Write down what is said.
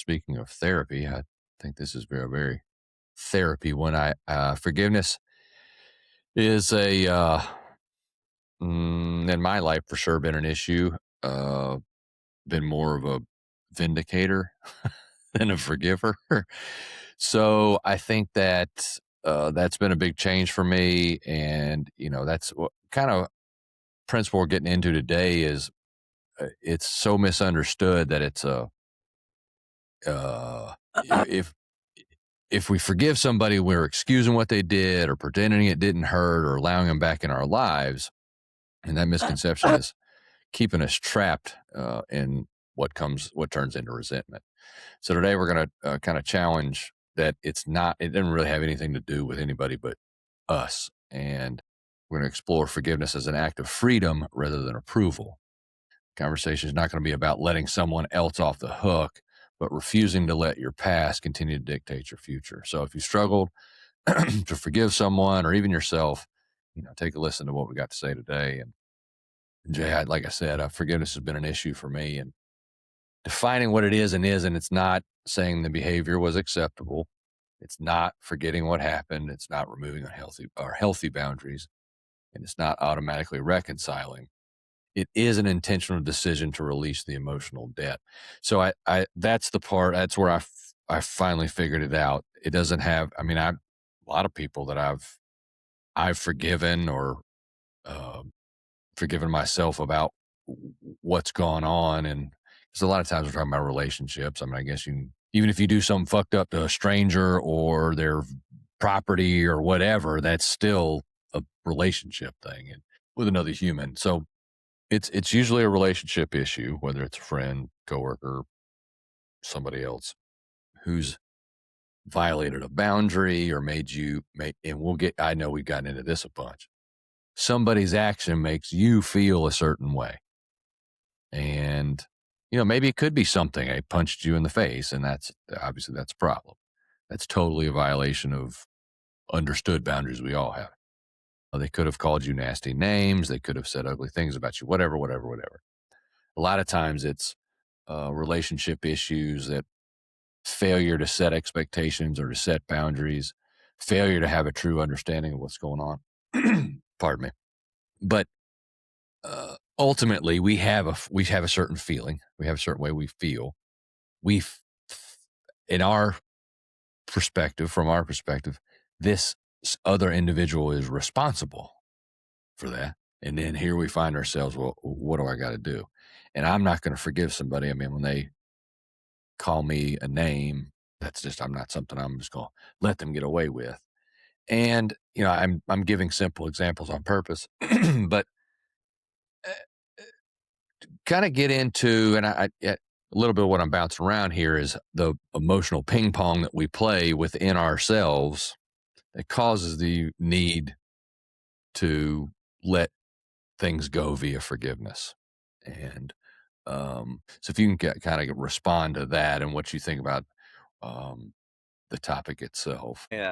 speaking of therapy, I think this is very, very therapy when forgiveness is in my life for sure been an issue. Uh, been more of a vindicator than a forgiver. So I think that that's been a big change for me. And, that's what kind of principle we're getting into today is it's so misunderstood that it's if we forgive somebody, we're excusing what they did or pretending it didn't hurt or allowing them back in our lives. And that misconception is keeping us trapped in what turns into resentment. So today we're going to kind of challenge that it doesn't really have anything to do with anybody but us. And we're going to explore forgiveness as an act of freedom rather than approval. Conversation is not going to be about letting someone else off the hook, but refusing to let your past continue to dictate your future. So if you struggled to forgive someone or even yourself, take a listen to what we got to say today. And Jay, like I said, forgiveness has been an issue for me, and defining what it is and isn't. It's not saying the behavior was acceptable. It's not forgetting what happened. It's not removing healthy boundaries, and it's not automatically reconciling. It is an intentional decision to release the emotional debt. So that's the part. That's where I finally figured it out. It doesn't have. I mean, a lot of people that I've forgiven or uh, forgiven myself about what's gone on. And because a lot of times we're talking about relationships. I mean, I guess even if you do something fucked up to a stranger or their property or whatever, that's still a relationship thing and with another human. So it's usually a relationship issue, whether it's a friend, coworker, somebody else who's violated a boundary or I know we've gotten into this a bunch. Somebody's action makes you feel a certain way. And, maybe it could be something. I punched you in the face, and that's obviously that's a problem. That's totally a violation of understood boundaries we all have. They could have called you nasty names. They could have said ugly things about you, whatever, whatever, whatever. A lot of times it's relationship issues, that failure to set expectations or to set boundaries, failure to have a true understanding of what's going on. Pardon me. But ultimately, we have a certain feeling. We have a certain way we feel. We, in our perspective, from our perspective, this other individual is responsible for that. And then here we find ourselves, well, what do I got to do? And I'm not going to forgive somebody. I mean, when they call me a name, I'm not something I'm just going to let them get away with. And, I'm giving simple examples on purpose, but kind of get into, and a little bit of what I'm bouncing around here is the emotional ping pong that we play within ourselves that causes the need to let things go via forgiveness. And so if you can kind of respond to that and what you think about um, the topic itself. Yeah.